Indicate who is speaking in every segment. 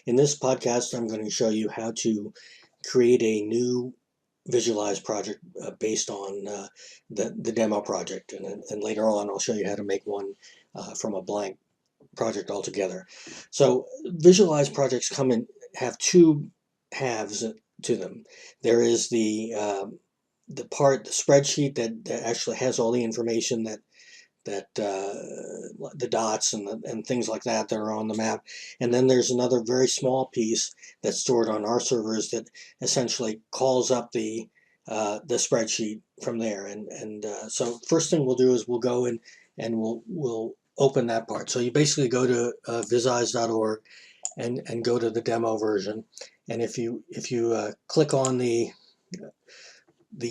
Speaker 1: In this podcast, I'm going to show you how to create a new visualized project based on the demo project. And later on, I'll show you how to make one from a blank project altogether. So visualized projects have two halves to them. There is the spreadsheet that actually has all the information that the dots and things like that are on the map. And then there's another very small piece that's stored on our servers that essentially calls up the spreadsheet from there. So first thing we'll do is we'll go in and we'll open that part. So you basically go to viseyes.org and go to the demo version. And if you click on the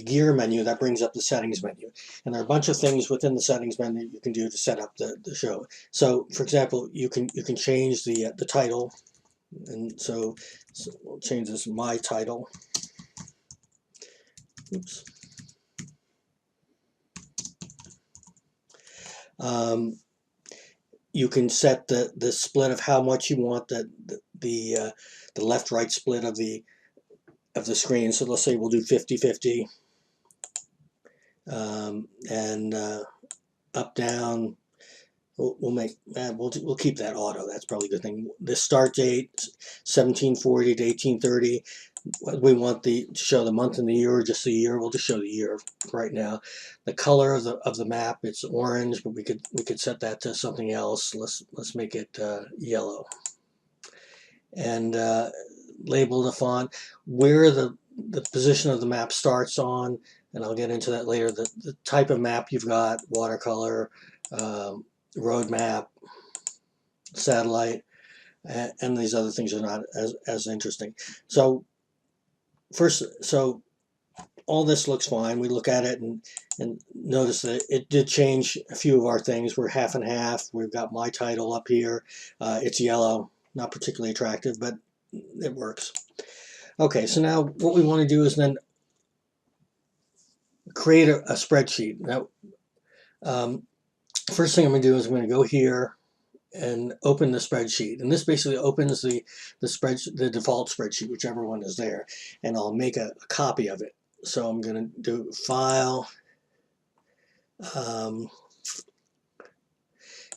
Speaker 1: gear menu, that brings up the settings menu, and there are a bunch of things within the settings menu you can do to set up the show. So for example, you can change the title, and so we'll change this my title. Oops. You can set the split of how much you want the left right split of the screen. So let's say we'll do 50-50. And up down, we'll keep that auto. That's probably a good thing. The start date 1740 to 1830. We want to show the month and the year, or just the year. We'll just show the year right now. The color of the map, it's orange, but we could set that to something else. Let's make it yellow. And label the font, where the position of the map starts on, and I'll get into that later. The type of map you've got: watercolor, road map, satellite, and these other things are not as interesting. So all this looks fine. We look at it and notice that it did change a few of our things. We're half and half. We've got my title up here. It's yellow, not particularly attractive, but it works. Okay, so now what we want to do is then create a spreadsheet. Now, first thing I'm going to do is I'm going to go here and open the spreadsheet, and this basically opens the default spreadsheet, whichever one is there, and I'll make a copy of it. So I'm going to do File,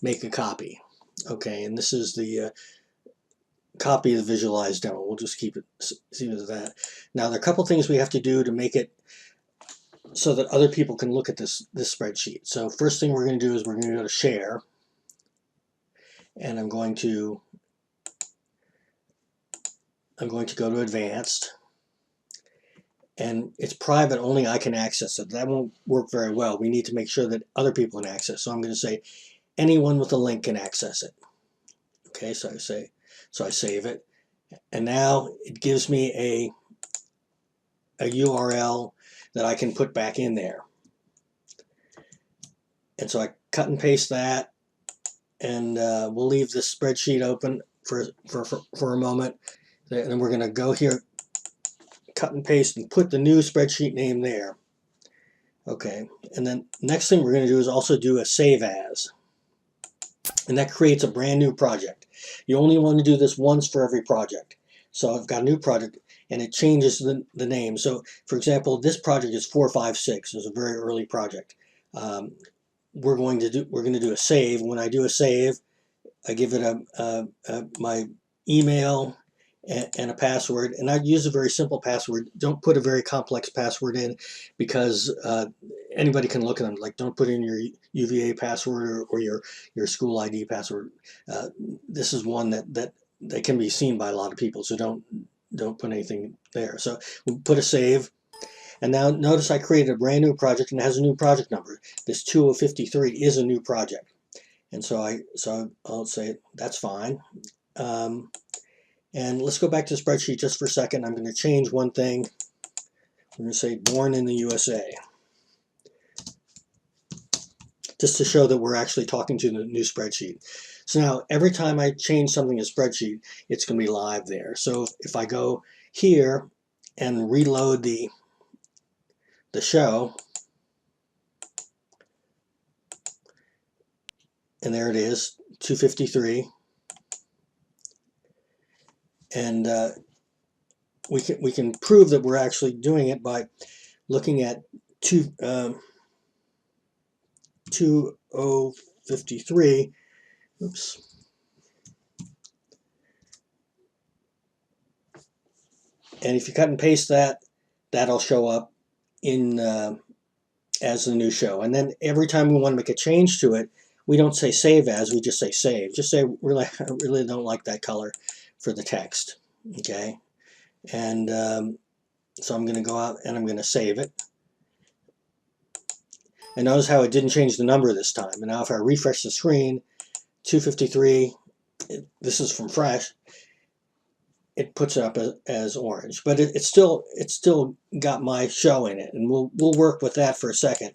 Speaker 1: make a copy. Okay, and this is the copy of the visualized demo. We'll just keep it as that. Now there are a couple things we have to do to make it so that other people can look at this spreadsheet. So first thing we're going to do is we're going to go to Share, and I'm going to go to Advanced, and it's private, only I can access it. That won't work very well. We need to make sure that other people can access. So I'm going to say anyone with a link can access it. Okay, so I save it, and now it gives me a URL that I can put back in there. And so I cut and paste that, and we'll leave this spreadsheet open for a moment. And then we're going to go here, cut and paste, and put the new spreadsheet name there. Okay, and then next thing we're going to do is also do a save as. And that creates a brand new project. You only want to do this once for every project. So I've got a new project, and it changes the name. So for example, this project is 456. It's a very early project. We're going to do a save. When I do a save, I give it my email and a password, and I'd use a very simple password. Don't put a very complex password in, because anybody can look at them. Like, don't put in your UVA password or your school ID password. This is one that can be seen by a lot of people, so don't put anything there. So we'll put a save, and now notice I created a brand new project, and it has a new project number. This 2053 is a new project, and so I'll say that's fine. And let's go back to the spreadsheet just for a second. I'm going to change one thing. I'm going to say born in the USA, just to show that we're actually talking to the new spreadsheet. So now every time I change something in a spreadsheet, it's going to be live there. So if I go here and reload the show, and there it is, 253. And we can prove that we're actually doing it by looking at 2053. Oops. And if you cut and paste that, that'll show up in as the new show. And then every time we want to make a change to it, we don't say save as, we just say save. Just say, really, I really don't like that color for the text. Okay. And so I'm going to go out and I'm going to save it. And notice how it didn't change the number this time. And now if I refresh the screen, 253, this is from Fresh, it puts it up as orange. But it's still got my show in it. And we'll work with that for a second.